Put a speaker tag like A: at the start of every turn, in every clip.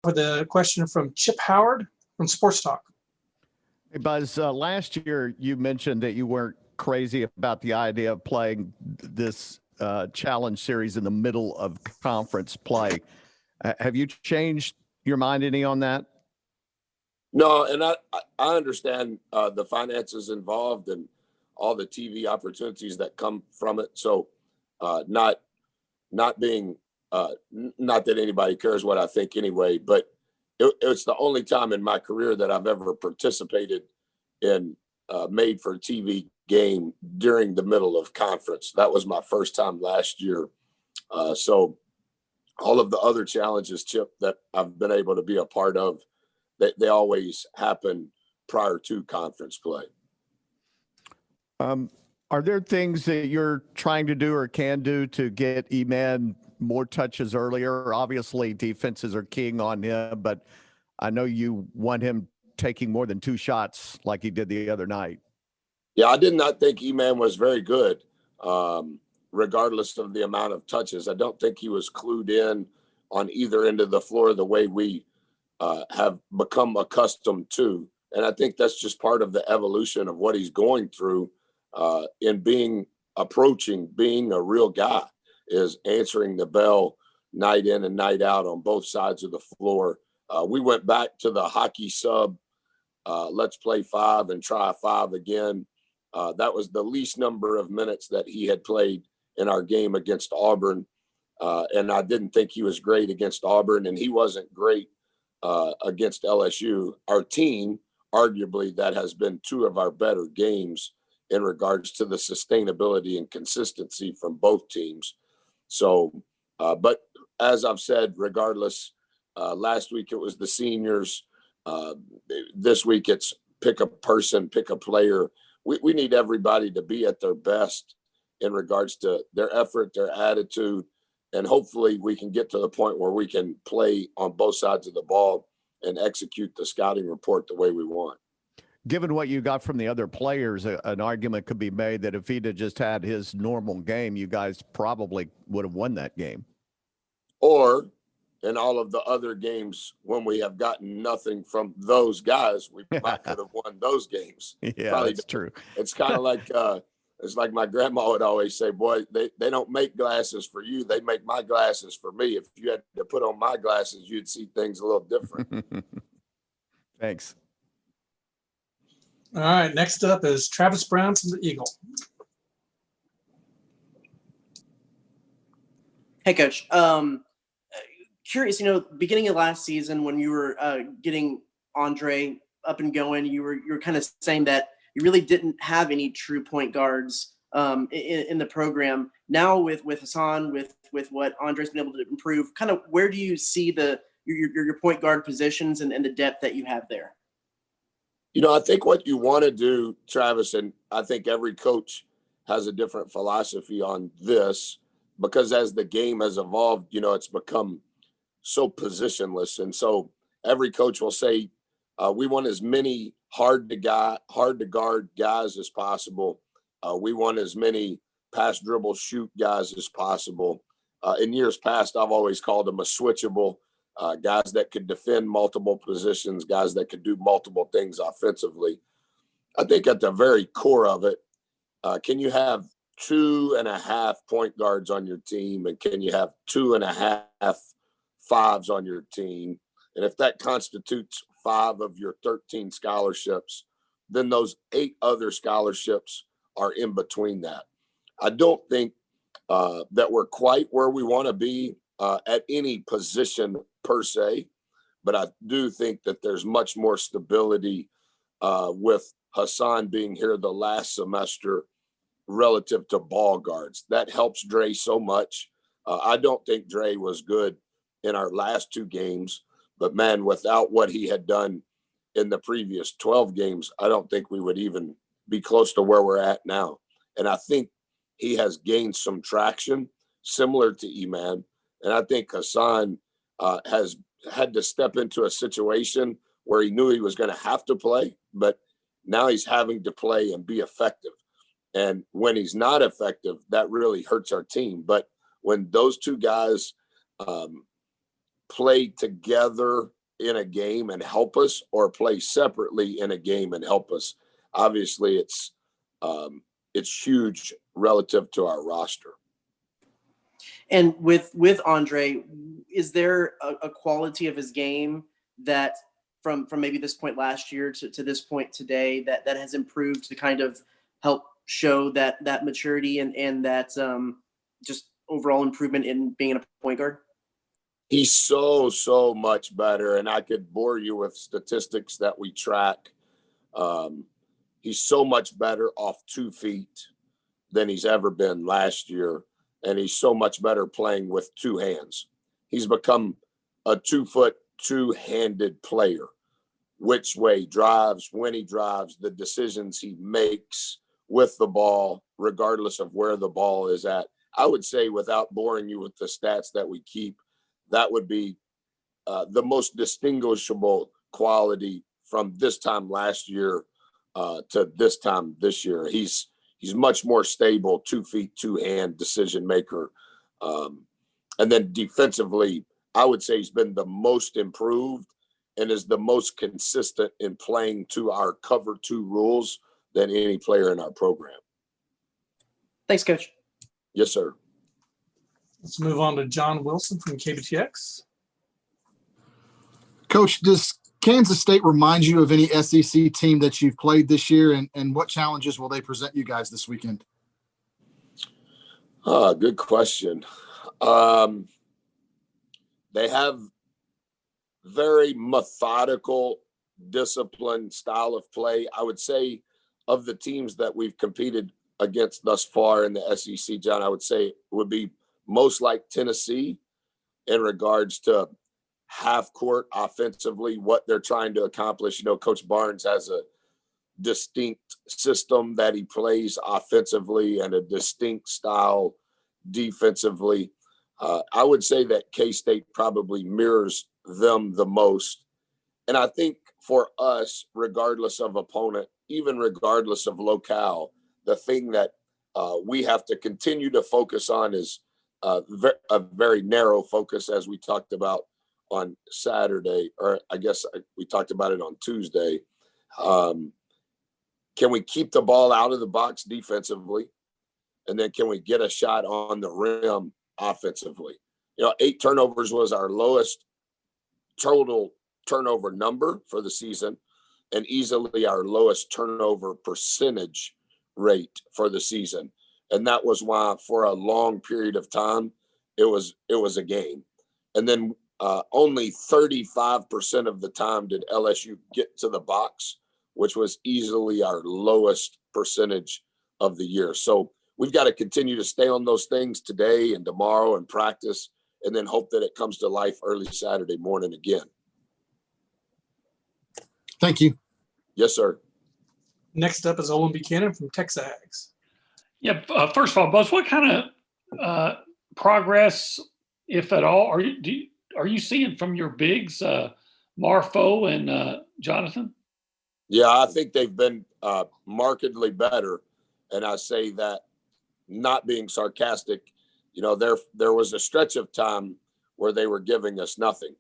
A: with a question from Chip Howard from Sports Talk.
B: Hey, Buzz, last year you mentioned that you weren't crazy about the idea of playing this challenge series in the middle of conference play. Have you changed your mind any on that?
C: No, and I understand the finances involved and all the TV opportunities that come from it. So not being not that anybody cares what I think anyway, but it's the only time in my career that I've ever participated in made for TV game during the middle of conference. That was my first time last year. So all of the other challenges, Chip, that I've been able to be a part of, they always happen prior to conference play.
B: Are there things that you're trying to do or can do to get E-Man more touches earlier? Obviously, defenses are keying on him, but I know you want him taking more than 2 shots like he did the other night.
C: Yeah, I did not think E-Man was very good, regardless of the amount of touches. I don't think he was clued in on either end of the floor the way we have become accustomed to. And I think that's just part of the evolution of what he's going through in being a real guy, is answering the bell night in and night out on both sides of the floor. We went back to the hockey sub, let's play 5 and try 5 again. That was the least number of minutes that he had played in our game against Auburn. And I didn't think he was great against Auburn, and he wasn't great against LSU. Our team, arguably, that has been 2 of our better games in regards to the sustainability and consistency from both teams. So, but as I've said, regardless, last week it was the seniors. This week it's pick a person, pick a player. We need everybody to be at their best in regards to their effort, their attitude, and hopefully we can get to the point where we can play on both sides of the ball and execute the scouting report the way we want.
B: Given what you got from the other players, an argument could be made that if he'd have just had his normal game, you guys probably would have won that game. Or
C: in all of the other games when we have gotten nothing from those guys, we might could have won those games.
B: Yeah, probably that's true.
C: It's kind of like it's like my grandma would always say, boy, they don't make glasses for you. They make my glasses for me. If you had to put on my glasses, you'd see things a little different.
B: Thanks.
A: All right, next up is Travis Brown from the Eagle.
D: Hey, Coach. Curious, beginning of last season when you were getting Andre up and going, you were kind of saying that you really didn't have any true point guards in the program. Now with Hassan, with what Andre's been able to improve, kind of where do you see your point guard positions and the depth that you have there?
C: I think what you want to do, Travis, and I think every coach has a different philosophy on this, because as the game has evolved, it's become so positionless. And so every coach will say, we want as many hard to guard guys as possible. We want as many pass, dribble, shoot guys as possible. In years past, I've always called them a switchable, guys that could defend multiple positions, guys that could do multiple things offensively. I think at the very core of it, can you have 2.5 point guards on your team, and can you have 2.5 5s on your team? And if that constitutes 5 of your 13 scholarships, then those 8 other scholarships are in between that. I don't think that we're quite where we want to be at any position per se, but I do think that there's much more stability with Hassan being here the last semester relative to ball guards. That helps Dre so much. I don't think Dre was good in our last 2 games, but man, without what he had done in the previous 12 games, I don't think we would even be close to where we're at now. And I think he has gained some traction similar to E-Man. And I think Hassan has had to step into a situation where he knew he was going to have to play, but now he's having to play and be effective. And when he's not effective, that really hurts our team. But when those 2 guys play together in a game and help us or play separately in a game and help us. Obviously, it's huge relative to our roster.
D: And with Andre, is there a quality of his game that from maybe this point last year to this point today that has improved to kind of help show that maturity and that just overall improvement in being a point guard?
C: He's so much better, and I could bore you with statistics that we track. He's so much better off 2 feet than he's ever been last year, and he's so much better playing with 2 hands. He's become a 2-foot, 2-handed player. Which way drives, when he drives, the decisions he makes with the ball, regardless of where the ball is at. I would say, without boring you with the stats that we keep, that would be the most distinguishable quality from this time last year to this time this year. He's much more stable, 2 feet, 2-hand decision maker. And then defensively, I would say he's been the most improved and is the most consistent in playing to our cover 2 rules than any player in our program.
D: Thanks, Coach.
C: Yes, sir.
A: Let's move on to John Wilson from KBTX.
E: Coach, does Kansas State remind you of any SEC team that you've played this year, and what challenges will they present you guys this weekend?
C: Good question. They have very methodical, disciplined style of play. I would say of the teams that we've competed against thus far in the SEC, John, I would say it would be most like Tennessee in regards to half court offensively, what they're trying to accomplish. You know, Coach Barnes has a distinct system that he plays offensively and a distinct style defensively. I would say that K-State probably mirrors them the most. And I think for us, regardless of opponent, even regardless of locale, the thing that we have to continue to focus on is a very narrow focus, as we talked about on Saturday, or I guess we talked about it on Tuesday. Can we keep the ball out of the box defensively? And then can we get a shot on the rim offensively? You know, 8 turnovers was our lowest total turnover number for the season and easily our lowest turnover percentage rate for the season. And that was why for a long period of time, it was a game. And then only 35% of the time did LSU get to the box, which was easily our lowest percentage of the year. So we've got to continue to stay on those things today and tomorrow and practice, and then hope that it comes to life early Saturday morning again.
E: Thank you.
C: Yes, sir.
A: Next up is Olin Buchanan from Texags.
F: Yeah. First of all, Buzz, what kind of progress, if at all, are you seeing from your bigs, Marfo and Jonathan?
C: Yeah, I think they've been markedly better, and I say that not being sarcastic. You know, there was a stretch of time where they were giving us nothing,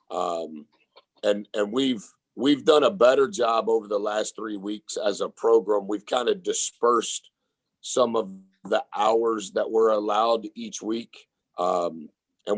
C: and we've done a better job over the last 3 weeks as a program. We've kind of dispersed some of the hours that were allowed each week. And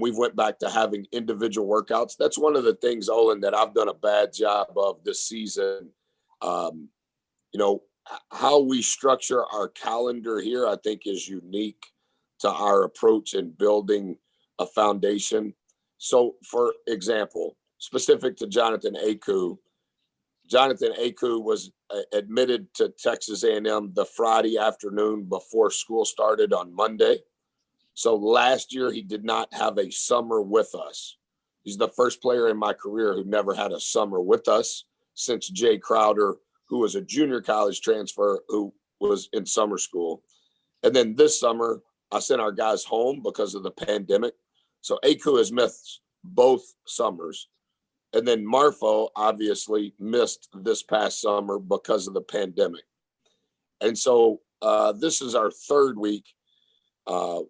C: we've went back to having individual workouts. That's one of the things, Olin, that I've done a bad job of this season. You know, how we structure our calendar here, I think, is unique to our approach in building a foundation. So, for example, specific to Jonathan Aku was admitted to Texas A&M the Friday afternoon before school started on Monday. So last year, he did not have a summer with us. He's the first player in my career who never had a summer with us since Jay Crowder, who was a junior college transfer who was in summer school. And then this summer, I sent our guys home because of the pandemic. So Aku has missed both summers. And then Marfo obviously missed this past summer because of the pandemic. And so this is our 3rd week.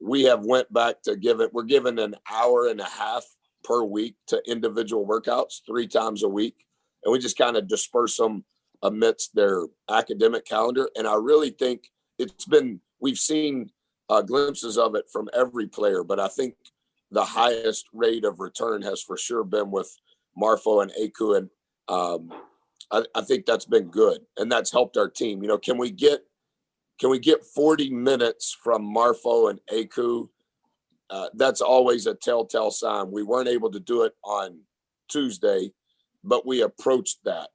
C: We have went back to we're given an hour and a half per week to individual workouts 3 times a week. And we just kind of disperse them amidst their academic calendar. And I really think we've seen glimpses of it from every player, but I think the highest rate of return has for sure been with Marfo and Aku. And I think that's been good, and that's helped our team. You know, can we get 40 minutes from Marfo and Aku? That's always a telltale sign. We weren't able to do it on Tuesday, but we approached that.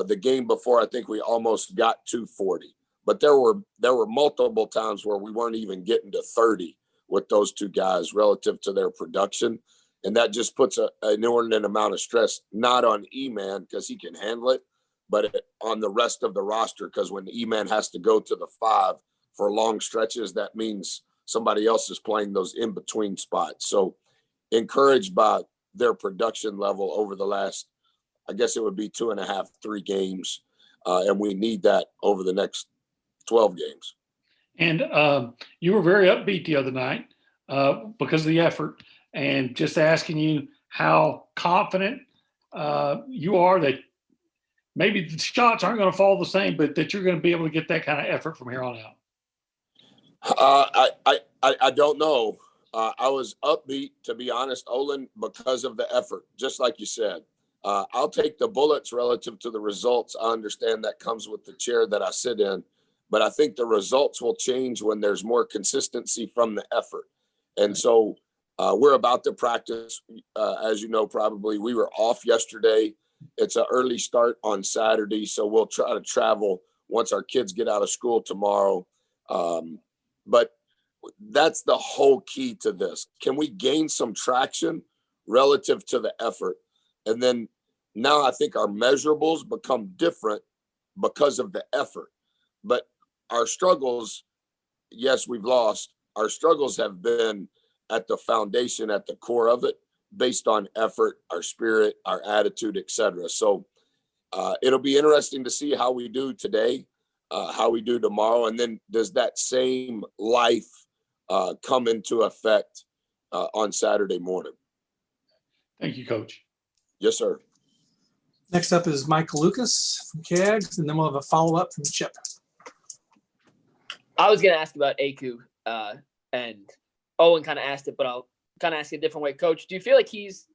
C: The game before, I think we almost got to 40, but there were multiple times where we weren't even getting to 30 with those two guys relative to their production. And that just puts an inordinate amount of stress, not on E-Man because he can handle it, but on the rest of the roster, because when E-Man has to go to the 5 for long stretches, that means somebody else is playing those in-between spots. So encouraged by their production level over the last, I guess it would be 2.5, 3 games. And we need that over the next 12 games.
F: And you were very upbeat the other night because of the effort, and just asking you how confident you are that maybe the shots aren't going to fall the same, but that you're going to be able to get that kind of effort from here on out.
C: I don't know. I was upbeat, to be honest, Olin, because of the effort, just like you said. I'll take the bullets relative to the results. I understand that comes with the chair that I sit in, but I think the results will change when there's more consistency from the effort. And so we're about to practice. As you know, probably we were off yesterday. It's an early start on Saturday, so we'll try to travel once our kids get out of school tomorrow. But that's the whole key to this. Can we gain some traction relative to the effort? And then now I think our measurables become different because of the effort. But our struggles, yes, we've lost. Our struggles have been at the foundation, at the core of it, based on effort, our spirit, our attitude, etc. So it'll be interesting to see how we do today, how we do tomorrow, and then does that same life come into effect on Saturday morning?
F: Thank you, Coach.
C: Yes, sir.
A: Next up is Michael Lucas from KAGS, and then we'll have a follow-up from Chip.
G: I was going to ask about Aku, and Owen kind of asked it, but I'll kind of ask it a different way. Coach, do you feel like he's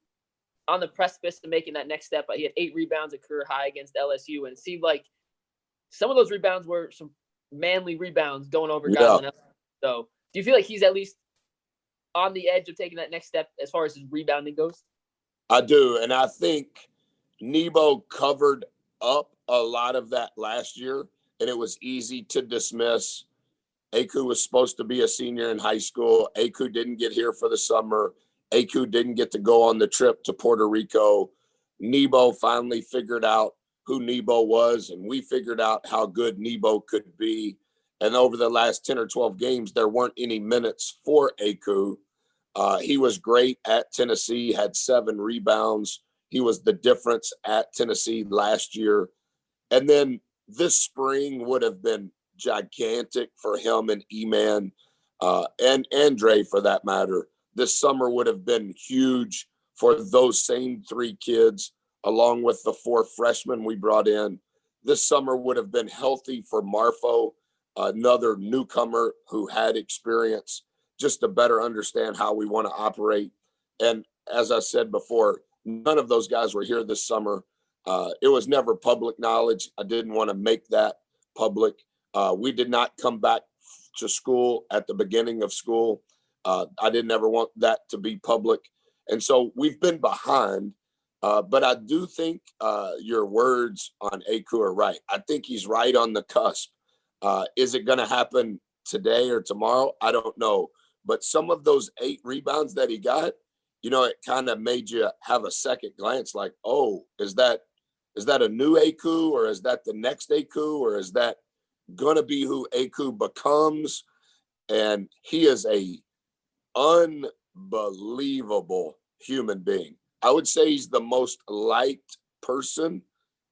G: on the precipice of making that next step? He had 8 rebounds, a career high against LSU, and it seemed like some of those rebounds were some manly rebounds going over guys on LSU. So do you feel like he's at least on the edge of taking that next step as far as his rebounding goes?
C: I do, and I think Nebo covered up a lot of that last year, and it was easy to dismiss. Aku was supposed to be a senior in high school. Aku didn't get here for the summer. Aku didn't get to go on the trip to Puerto Rico. Nebo finally figured out who Nebo was, and we figured out how good Nebo could be. And over the last 10 or 12 games, there weren't any minutes for Aku. He was great at Tennessee, had 7 rebounds. He was the difference at Tennessee last year. And then this spring would have been gigantic for him and E-Man and Andre, for that matter. This summer would have been huge for those same 3 kids, along with the 4 freshmen we brought in. This summer would have been healthy for Marfo, another newcomer who had experience, just to better understand how we want to operate. And as I said before, none of those guys were here this summer. It was never public knowledge. I didn't want to make that public. We did not come back to school at the beginning of school. I didn't ever want that to be public. And so we've been behind. But I do think your words on Aku are right. I think he's right on the cusp. Is it going to happen today or tomorrow? I don't know. But some of those 8 rebounds that he got, you know, it kind of made you have a second glance like, oh, is that a new Aku, or is that the next Aku, or is that going to be who Aku becomes? And he is a unbelievable human being. I would say he's the most liked person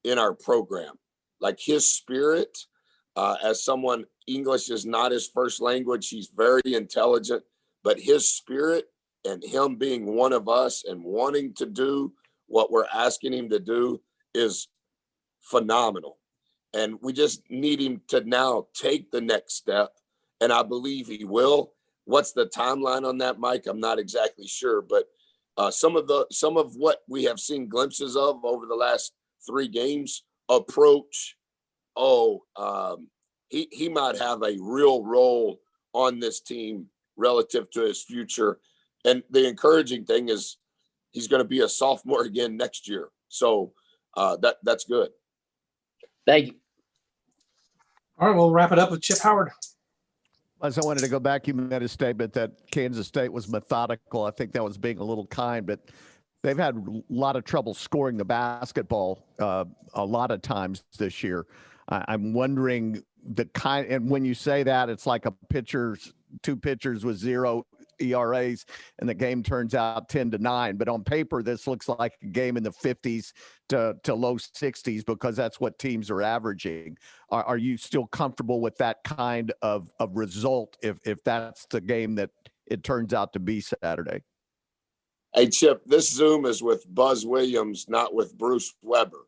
C: in our program. Like his spirit, as someone, English is not his first language. He's very intelligent, but his spirit and him being one of us and wanting to do what we're asking him to do is phenomenal. And we just need him to now take the next step. And I believe he will. What's the timeline on that, Mike? I'm not exactly sure, but some of what we have seen glimpses of over the last 3 games approach. He might have a real role on this team relative to his future. And the encouraging thing is he's going to be a sophomore again next year. So that's good.
G: Thank you.
A: All right, we'll wrap it up with Chip Howard.
B: As I wanted to go back, you made a statement that Kansas State was methodical. I think that was being a little kind, but they've had a lot of trouble scoring the basketball a lot of times this year. I'm wondering and when you say that, it's like two pitchers with 0 ERAs, and the game turns out 10-9. But on paper, this looks like a game in the 50s to low 60s because that's what teams are averaging. Are you still comfortable with that kind of result if that's the game that it turns out to be Saturday?
C: Hey, Chip, this Zoom is with Buzz Williams, not with Bruce Weber.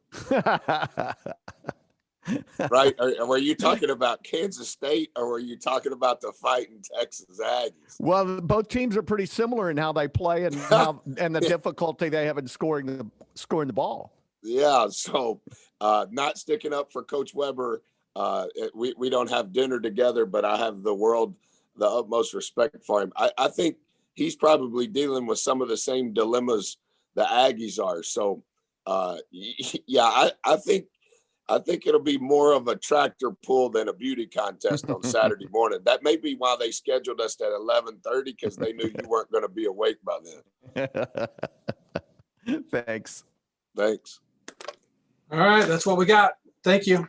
C: Right? Were you talking about Kansas State or were you talking about the fighting Texas Aggies?
B: Well, both teams are pretty similar in how they play and the difficulty they have in scoring the ball.
C: Yeah, so not sticking up for Coach Weber. We don't have dinner together, but I have the utmost respect for him. I think he's probably dealing with some of the same dilemmas the Aggies are. So, yeah, I think it'll be more of a tractor pull than a beauty contest on Saturday morning. That may be why they scheduled us at 11:30 because they knew you weren't going to be awake by then.
B: Thanks.
C: Thanks.
A: All right, that's what we got. Thank you.